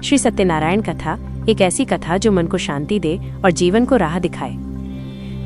श्री सत्यनारायण कथा एक ऐसी कथा जो मन को शांति दे और जीवन को राह दिखाए।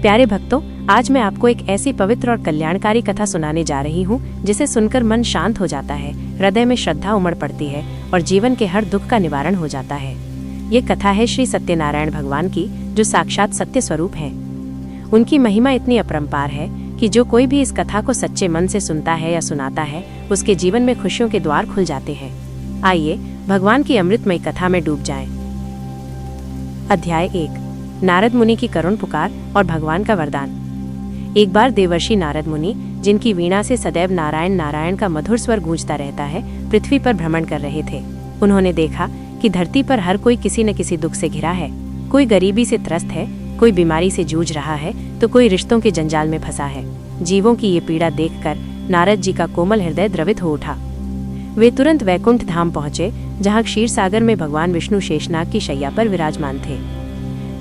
प्यारे भक्तों, आज मैं आपको एक ऐसी पवित्र और कल्याणकारी कथा सुनाने जा रही हूँ जिसे सुनकर मन शांत हो जाता है, हृदय में श्रद्धा उमड़ पड़ती है और जीवन के हर दुख का निवारण हो जाता है। ये कथा है श्री सत्यनारायण भगवान की, जो साक्षात सत्य स्वरूप हैं। उनकी महिमा इतनी अपरंपार है कि जो कोई भी इस कथा को सच्चे मन से सुनता है या सुनाता है, उसके जीवन में खुशियों के द्वार खुल जाते हैं। आइए भगवान की अमृतमयी कथा में डूब जाएं। अध्याय 1, नारद मुनि की करुण पुकार और भगवान का वरदान। एक बार देवर्षि नारद मुनि, जिनकी वीणा से सदैव नारायण नारायण का मधुर स्वर गूंजता रहता है, पृथ्वी पर भ्रमण कर रहे थे। उन्होंने देखा कि धरती पर हर कोई किसी न किसी दुख से घिरा है। कोई गरीबी से त्रस्त है, कोई बीमारी से जूझ रहा है, तो कोई रिश्तों के जंजाल में फंसा है। जीवों की ये पीड़ा देखकर नारद जी का कोमल हृदय द्रवित हो उठा। वे तुरंत वैकुंठ धाम पहुंचे, जहां क्षीर सागर में भगवान विष्णु शेषनाग की शैया पर विराजमान थे।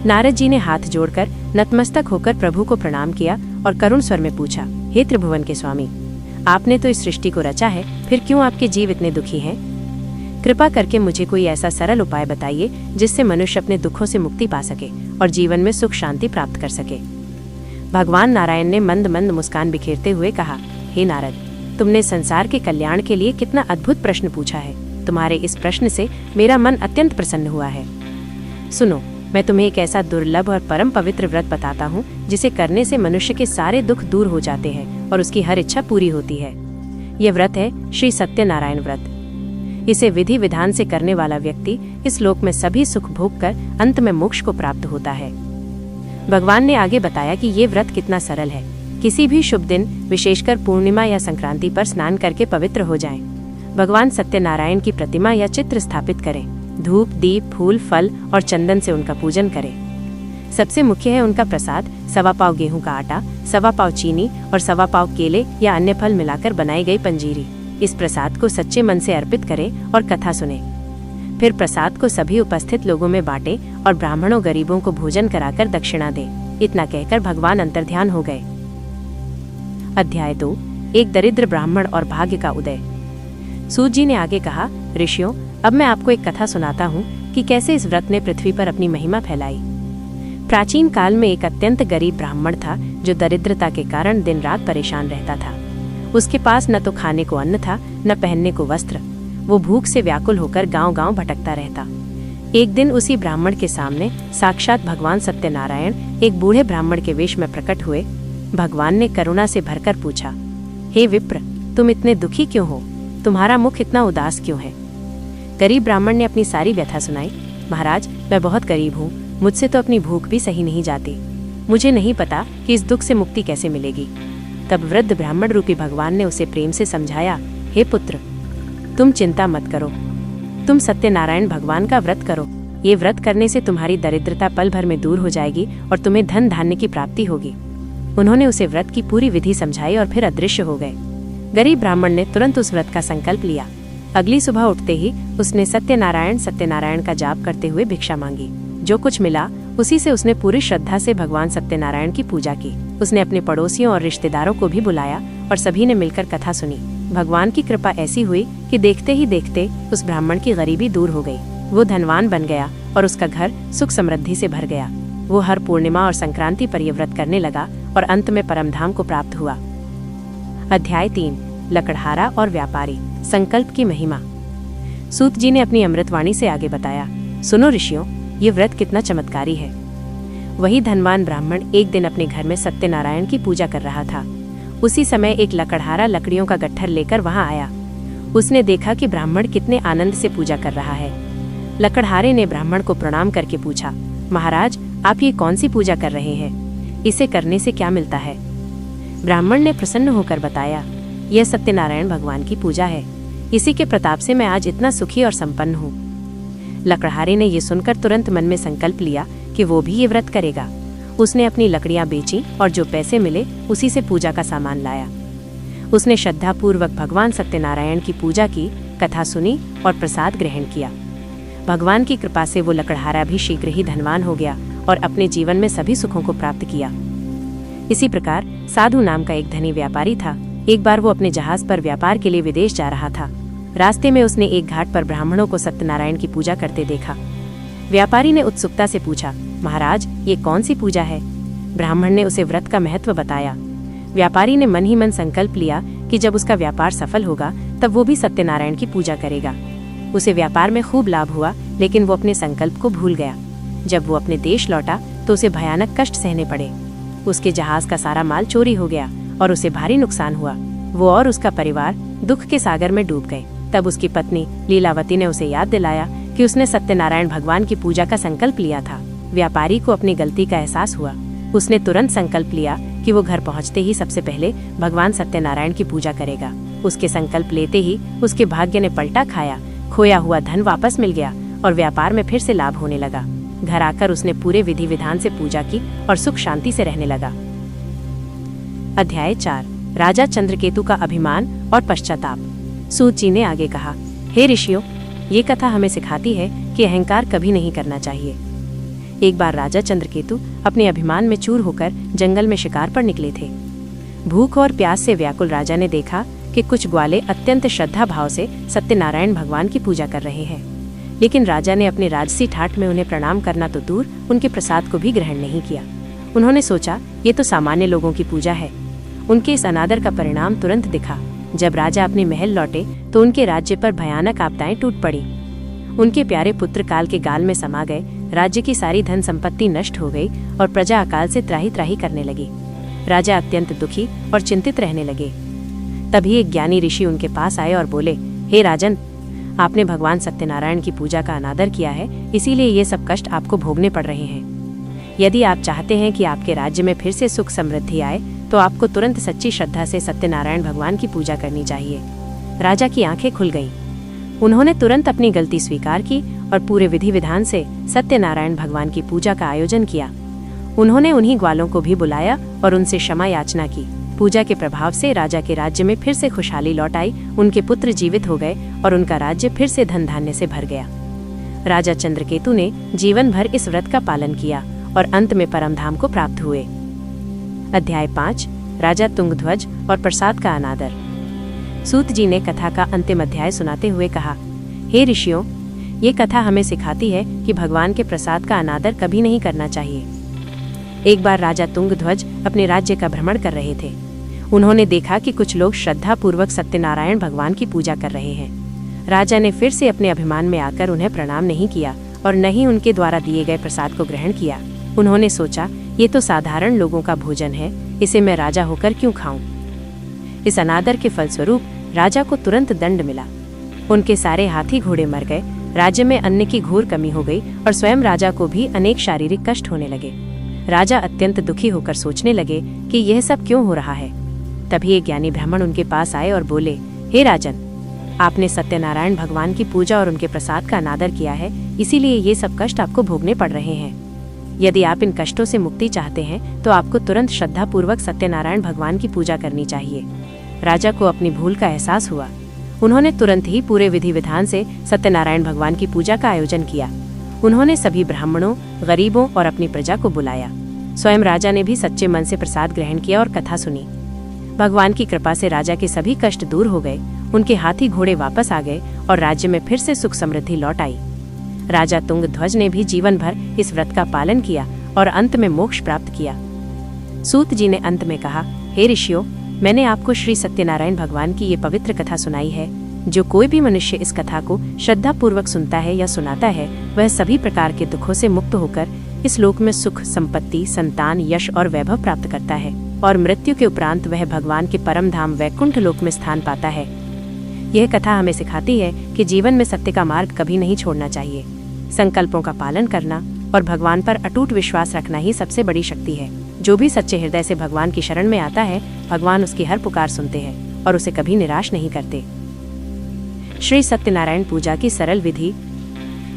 नारद जी ने हाथ जोड़कर नतमस्तक होकर प्रभु को प्रणाम किया और करुण स्वर में पूछा, हे त्रिभुवन के स्वामी, आपने तो इस सृष्टि को रचा है, फिर क्यों आपके जीव इतने दुखी हैं? कृपा करके मुझे कोई ऐसा सरल उपाय बताइए जिससे मनुष्य अपने दुखों से मुक्ति पा सके और जीवन में सुख शांति प्राप्त कर सके। भगवान नारायण ने मंद मंद मुस्कान बिखेरते हुए कहा, हे नारद, तुमने संसार के कल्याण के लिए कितना अद्भुत प्रश्न पूछा है। तुम्हारे इस प्रश्न से मेरा मन अत्यंत प्रसन्न हुआ है। सुनो, मैं तुम्हें एक ऐसा दुर्लभ और परम पवित्र व्रत बताता हूँ जिसे करने से मनुष्य के सारे दुख दूर हो जाते हैं और उसकी हर इच्छा पूरी होती है। यह व्रत है श्री सत्यनारायण व्रत। इसे विधि विधान से करने वाला व्यक्ति इस लोक में सभी सुख भोग कर अंत में मोक्ष को प्राप्त होता है। भगवान ने आगे बताया कि ये व्रत कितना सरल है। किसी भी शुभ दिन, विशेषकर पूर्णिमा या संक्रांति पर स्नान करके पवित्र हो जाएं। भगवान सत्यनारायण की प्रतिमा या चित्र स्थापित करें। धूप, दीप, फूल, फल और चंदन से उनका पूजन करें। सबसे मुख्य है उनका प्रसाद, 1.25 पाव गेहूं का आटा, 1.25 पाव चीनी और 1.25 पाव केले या अन्य फल मिलाकर बनाई गई पंजीरी। इस प्रसाद को सच्चे मन से अर्पित करें और कथा सुने। फिर प्रसाद को सभी उपस्थित लोगों में बांटें और ब्राह्मणों गरीबों को भोजन कराकर दक्षिणा दें। इतना कहकर भगवान अंतर्ध्यान हो गए। अध्याय 2, एक दरिद्र ब्राह्मण और भाग्य का उदय। सूत जी ने आगे कहा, ऋषियों, अब मैं आपको एक कथा सुनाता हूँ कि कैसे इस व्रत ने पृथ्वी पर अपनी महिमा फैलाई। प्राचीन काल में एक अत्यंत गरीब ब्राह्मण था जो दरिद्रता के कारण दिन रात परेशान रहता था। उसके पास न तो खाने को अन्न था, न पहनने को वस्त्र। वो भूख से व्याकुल होकर गांव-गांव भटकता रहता। एक दिन उसी ब्राह्मण के सामने साक्षात भगवान सत्यनारायण एक बूढ़े ब्राह्मण के वेश में प्रकट हुए। भगवान ने करुणा से भरकर पूछा, हे विप्र, तुम इतने दुखी क्यों हो? तुम्हारा मुख इतना उदास क्यों है? गरीब ब्राह्मण ने अपनी सारी व्यथा सुनाई। महाराज, मैं बहुत गरीब हूँ, मुझसे तो अपनी भूख भी सही नहीं जाती। मुझे नहीं पता कि इस दुख से मुक्ति कैसे मिलेगी। तब वृद्ध ब्राह्मण रूपी भगवान ने उसे प्रेम से समझाया, हे पुत्र, तुम चिंता मत करो, तुम सत्यनारायण भगवान का व्रत करो। ये व्रत करने से तुम्हारी दरिद्रता पल भर में दूर हो जाएगी और तुम्हें धन धान्य की प्राप्ति होगी। उन्होंने उसे व्रत की पूरी विधि समझाई और फिर अदृश्य हो गए। गरीब ब्राह्मण ने तुरंत उस व्रत का संकल्प लिया। अगली सुबह उठते ही उसने सत्यनारायण सत्यनारायण का जाप करते हुए भिक्षा मांगी। जो कुछ मिला उसी से उसने पूरी श्रद्धा से भगवान सत्यनारायण की पूजा की। उसने अपने पड़ोसियों और रिश्तेदारों को भी बुलाया और सभी ने मिलकर कथा सुनी। भगवान की कृपा ऐसी हुई कि देखते ही देखते उस ब्राह्मण की गरीबी दूर हो गई। वो धनवान बन गया और उसका घर सुख समृद्धि से भर गया। वो हर पूर्णिमा और संक्रांति पर यह व्रत करने लगा और अंत में परमधाम को प्राप्त हुआ। अध्याय 3, लकड़हारा और व्यापारी, संकल्प की महिमा। सूत जी ने अपनी अमृतवाणी से आगे बताया, सुनो ऋषियों, ये व्रत कितना चमत्कारी है। वही धनवान ब्राह्मण एक दिन अपने घर में सत्यनारायण की पूजा कर रहा था। उसी समय एक लकड़हारा लकड़ियों का गट्ठर लेकर वहां आया। उसने देखा कि ब्राह्मण कितने आनंद से पूजा कर रहा है। लकड़हारे ने ब्राह्मण को प्रणाम करके पूछा, महाराज, आप ये कौन सी पूजा कर रहे हैं? इसे करने से क्या मिलता है? ब्राह्मण ने प्रसन्न होकर बताया, यह सत्यनारायण भगवान की पूजा है। इसी के प्रताप से मैं आज इतना सुखी और संपन्न हूँ। लकड़हारे ने यह सुनकर तुरंत मन में संकल्प लिया कि वो भी ये व्रत करेगा। उसने अपनी लकड़ियां बेची और जो पैसे मिले उसी से पूजा का सामान लाया। उसने श्रद्धापूर्वक भगवान सत्यनारायण की पूजा की, कथा सुनी और प्रसाद ग्रहण किया। भगवान की कृपा से वो लकड़हारा भी शीघ्र ही धनवान हो गया और अपने जीवन में सभी सुखों को प्राप्त किया। इसी प्रकार साधु नाम का एक धनी व्यापारी था। एक बार वो अपने जहाज पर व्यापार के लिए विदेश जा रहा था। रास्ते में उसने एक घाट पर ब्राह्मणों को सत्यनारायण की पूजा करते देखा। व्यापारी ने उत्सुकता से पूछा, महाराज, ये कौन सी पूजा है? ब्राह्मण ने उसे व्रत का महत्व बताया। व्यापारी ने मन ही मन संकल्प लिया कि जब उसका व्यापार सफल होगा तब वो भी सत्यनारायण की पूजा करेगा। उसे व्यापार में खूब लाभ हुआ, लेकिन वो अपने संकल्प को भूल गया। जब वो अपने देश लौटा तो उसे भयानक कष्ट सहने पड़े। उसके जहाज का सारा माल चोरी हो गया और उसे भारी नुकसान हुआ। वो और उसका परिवार दुख के सागर में डूब गए। तब उसकी पत्नी लीलावती ने उसे याद दिलाया कि उसने सत्यनारायण भगवान की पूजा का संकल्प लिया था। व्यापारी को अपनी गलती का एहसास हुआ। उसने तुरंत संकल्प लिया कि वो घर पहुंचते ही सबसे पहले भगवान सत्यनारायण की पूजा करेगा। उसके संकल्प लेते ही उसके भाग्य ने पलटा खाया। खोया हुआ धन वापस मिल गया और व्यापार में फिर से लाभ होने लगा। घर आकर उसने पूरे विधि विधान से पूजा की और सुख शांति से रहने लगा। अध्याय 4, राजा चंद्रकेतु का अभिमान और पश्चाताप। सूत जी ने आगे कहा, हे ऋषियों, ये कथा हमें सिखाती है कि अहंकार कभी नहीं करना चाहिए। एक बार राजा चंद्रकेतु अपने अभिमान में चूर होकर जंगल में शिकार पर निकले थे। भूख और प्यास से व्याकुल राजा ने देखा कि कुछ ग्वाले अत्यंत श्रद्धा भाव से सत्यनारायण भगवान की पूजा कर रहे हैं, लेकिन राजा ने अपने राजसी ठाठ में उन्हें प्रणाम करना तो दूर, उनके प्रसाद को भी ग्रहण नहीं किया। उन्होंने सोचा, ये तो सामान्य लोगों की पूजा है। उनके इस अनादर का परिणाम तुरंत दिखा। जब राजा अपने महल लौटे तो उनके राज्य पर भयानक आपदाएं टूट पड़ी। उनके प्यारे पुत्र काल के गाल में समा गए। राज्य की सारी धन संपत्ति नष्ट हो गई और प्रजा अकाल से त्राही त्राही करने लगी। राजा अत्यंत दुखी और चिंतित रहने लगे। तभी एक ज्ञानी ऋषि उनके पास आए और बोले, हे राजन, आपने भगवान सत्यनारायण की पूजा का अनादर किया है, इसीलिए ये सब कष्ट आपको भोगने पड़ रहे हैं। यदि आप चाहते हैं कि आपके राज्य में फिर से सुख समृद्धि आए तो आपको तुरंत सच्ची श्रद्धा से सत्यनारायण भगवान की पूजा करनी चाहिए। राजा की आंखें खुल गईं। उन्होंने तुरंत अपनी गलती स्वीकार की और पूरे विधि विधान से सत्यनारायण भगवान की पूजा का आयोजन किया। उन्होंने उन्हीं ग्वालों को भी बुलाया और उनसे क्षमा याचना की। पूजा के प्रभाव से राजा के राज्य में फिर से खुशहाली लौट आई। उनके पुत्र जीवित हो गए और उनका राज्य फिर से धन धान्य से भर गया। राजा चंद्रकेतु ने जीवन भर इस व्रत का पालन किया और अंत में परमधाम को प्राप्त हुए। अध्याय 5, राजा तुंगध्वज और प्रसाद का अनादर। सूत जी ने कथा का अंतिम अध्याय सुनाते हुए कहा, हे ऋषियों, ये कथा हमें सिखाती है कि भगवान के प्रसाद का अनादर कभी नहीं करना चाहिए। एक बार राजा तुंगध्वज अपने राज्य का भ्रमण कर रहे थे। उन्होंने देखा कि कुछ लोग श्रद्धा पूर्वक सत्यनारायण भगवान की पूजा कर रहे हैं। राजा ने फिर से अपने अभिमान में आकर उन्हें प्रणाम नहीं किया और न ही उनके द्वारा दिए गए प्रसाद को ग्रहण किया। उन्होंने सोचा, ये तो साधारण लोगों का भोजन है, इसे मैं राजा होकर क्यों खाऊं? इस अनादर के फलस्वरूप राजा को तुरंत दंड मिला। उनके सारे हाथी घोड़े मर गए। राज्य में अन्न की घोर कमी हो गई और स्वयं राजा को भी अनेक शारीरिक कष्ट होने लगे। राजा अत्यंत दुखी होकर सोचने लगे कि यह सब क्यों हो रहा है। तभी एक ज्ञानी ब्राह्मण उनके पास आए और बोले, हे राजन, आपने सत्यनारायण भगवान की पूजा और उनके प्रसाद का अनादर किया है, इसीलिए ये सब कष्ट आपको भोगने पड़ रहे हैं। यदि आप इन कष्टों से मुक्ति चाहते हैं तो आपको तुरंत श्रद्धा पूर्वक सत्यनारायण भगवान की पूजा करनी चाहिए। राजा को अपनी भूल का एहसास हुआ। उन्होंने तुरंत ही पूरे विधि विधान से सत्यनारायण भगवान की पूजा का आयोजन किया। उन्होंने सभी ब्राह्मणों, गरीबों और अपनी प्रजा को बुलाया। स्वयं राजा ने भी सच्चे मन से प्रसाद ग्रहण किया और कथा सुनी। भगवान की कृपा से राजा के सभी कष्ट दूर हो गए। उनके हाथी घोड़े वापस आ गए और राज्य में फिर से सुख समृद्धि लौट आई। राजा तुंगध्वज ने भी जीवन भर इस व्रत का पालन किया और अंत में मोक्ष प्राप्त किया। सूत जी ने अंत में कहा, हे ऋषियों, मैंने आपको श्री सत्यनारायण भगवान की ये पवित्र कथा सुनाई है। जो कोई भी मनुष्य इस कथा को श्रद्धा पूर्वक सुनता है या सुनाता है, वह सभी प्रकार के दुखों से मुक्त होकर इस लोक में सुख, संपत्ति, संतान, यश और वैभव प्राप्त करता है और मृत्यु के उपरांत वह भगवान के परम धाम वैकुंठ लोक में स्थान पाता है। यह कथा हमें सिखाती है कि जीवन में सत्य का मार्ग कभी नहीं छोड़ना चाहिए। संकल्पों का पालन करना और भगवान पर अटूट विश्वास रखना ही सबसे बड़ी शक्ति है। जो भी सच्चे हृदय से भगवान की शरण में आता है, भगवान उसकी हर पुकार सुनते हैं और उसे कभी निराश नहीं करते। श्री सत्यनारायण पूजा की सरल विधि।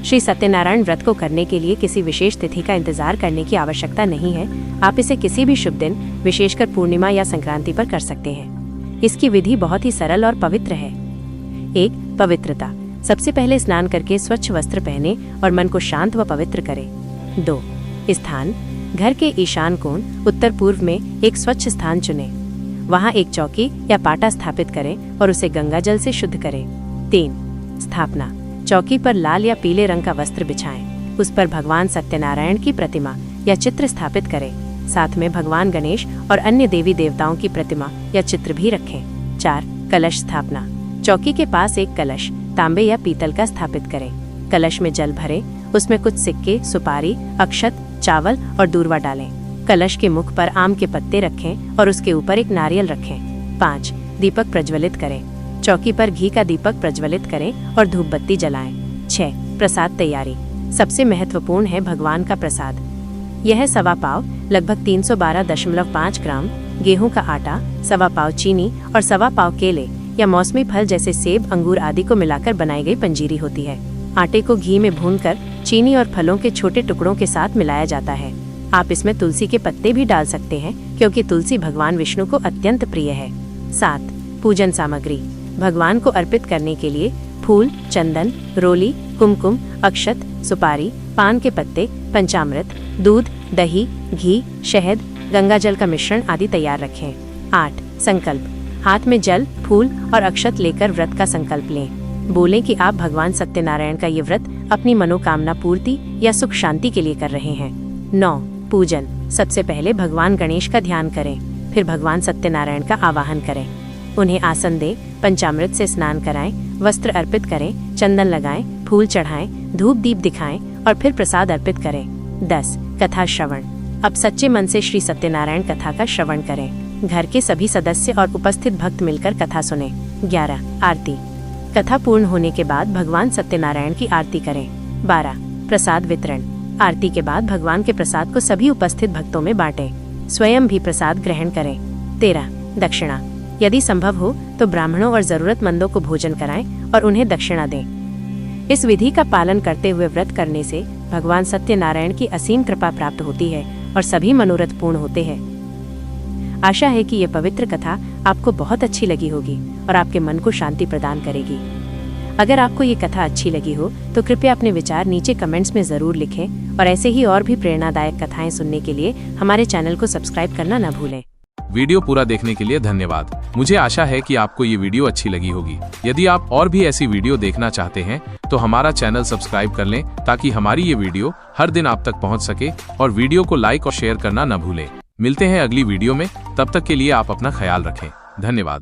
श्री सत्यनारायण व्रत को करने के लिए किसी विशेष तिथि का इंतजार करने की आवश्यकता नहीं है। आप इसे किसी भी शुभ दिन, विशेषकर पूर्णिमा या संक्रांति पर कर सकते हैं। इसकी विधि बहुत ही सरल और पवित्र है। 1. पवित्रता। सबसे पहले स्नान करके स्वच्छ वस्त्र पहने और मन को शांत व पवित्र करें। 2. स्थान। घर के ईशान कोण उत्तर पूर्व में एक स्वच्छ स्थान चुनें। वहां एक चौकी या पाटा स्थापित करें और उसे गंगा जल से शुद्ध करें। 3. स्थापना। चौकी पर लाल या पीले रंग का वस्त्र बिछाएं। उस पर भगवान सत्यनारायण की प्रतिमा या चित्र स्थापित करें। साथ में भगवान गणेश और अन्य देवी देवताओं की प्रतिमा या चित्र भी रखें। 4. कलश स्थापना। चौकी के पास एक कलश तांबे या पीतल का स्थापित करें। कलश में जल भरें। उसमें कुछ सिक्के, सुपारी, अक्षत, चावल और दूर्वा डालें। कलश के मुख पर आम के पत्ते रखें और उसके ऊपर एक नारियल रखें। 5. दीपक प्रज्वलित करें। चौकी पर घी का दीपक प्रज्वलित करें और धूप बत्ती जलाएं। 6. प्रसाद तैयारी। सबसे महत्वपूर्ण है भगवान का प्रसाद। यह सवा पाव लगभग 312.5 ग्राम गेहूं का आटा, सवा पाव चीनी और सवा पाव केले या मौसमी फल जैसे सेब, अंगूर आदि को मिलाकर बनाई गई पंजीरी होती है। आटे को घी में भूनकर चीनी और फलों के छोटे टुकड़ों के साथ मिलाया जाता है। आप इसमें तुलसी के पत्ते भी डाल सकते हैं क्योंकि तुलसी भगवान विष्णु को अत्यंत प्रिय है। 7. पूजन सामग्री। भगवान को अर्पित करने के लिए फूल, चंदन, रोली, कुमकुम, अक्षत, सुपारी, पान के पत्ते, पंचामृत, दूध, दही, घी, शहद, गंगाजल का मिश्रण आदि तैयार रखें। 8. संकल्प। हाथ में जल, फूल और अक्षत लेकर व्रत का संकल्प लें। बोलें कि आप भगवान सत्यनारायण का ये व्रत अपनी मनोकामना पूर्ति या सुख शांति के लिए कर रहे हैं। 9. पूजन। सबसे पहले भगवान गणेश का ध्यान करें, फिर भगवान सत्यनारायण का आवाहन करें। उन्हें आसन दें, पंचामृत से स्नान कराएं, वस्त्र अर्पित करें, चंदन लगाएं, फूल चढ़ाएं, धूप दीप दिखाएं और फिर प्रसाद अर्पित करें। 10. कथा श्रवण। अब सच्चे मन से श्री सत्यनारायण कथा का श्रवण करें। घर के सभी सदस्य और उपस्थित भक्त मिलकर कथा सुने। 11. आरती। कथा पूर्ण होने के बाद भगवान सत्यनारायण की आरती करें। 12. प्रसाद वितरण। आरती के बाद भगवान के प्रसाद को सभी उपस्थित भक्तों में बांटें। स्वयं भी प्रसाद ग्रहण करें। 13. दक्षिणा। यदि संभव हो तो ब्राह्मणों और जरूरतमंदों को भोजन कराएं और उन्हें दक्षिणा दें। इस विधि का पालन करते हुए व्रत करने से भगवान सत्यनारायण की असीम कृपा प्राप्त होती है और सभी मनोरथ पूर्ण होते हैं। आशा है कि ये पवित्र कथा आपको बहुत अच्छी लगी होगी और आपके मन को शांति प्रदान करेगी। अगर आपको ये कथा अच्छी लगी हो तो कृपया अपने विचार नीचे कमेंट्स में जरूर लिखें और ऐसे ही और भी प्रेरणादायक कथाएं सुनने के लिए हमारे चैनल को सब्सक्राइब करना न भूलें। वीडियो पूरा देखने के लिए धन्यवाद। मुझे आशा है कि आपको ये वीडियो अच्छी लगी होगी। यदि आप और भी ऐसी वीडियो देखना चाहते हैं तो हमारा चैनल सब्सक्राइब कर लें ताकि हमारी ये वीडियो हर दिन आप तक पहुंच सके और वीडियो को लाइक और शेयर करना न भूलें। मिलते हैं अगली वीडियो में, तब तक के लिए आप अपना ख्याल रखें। धन्यवाद।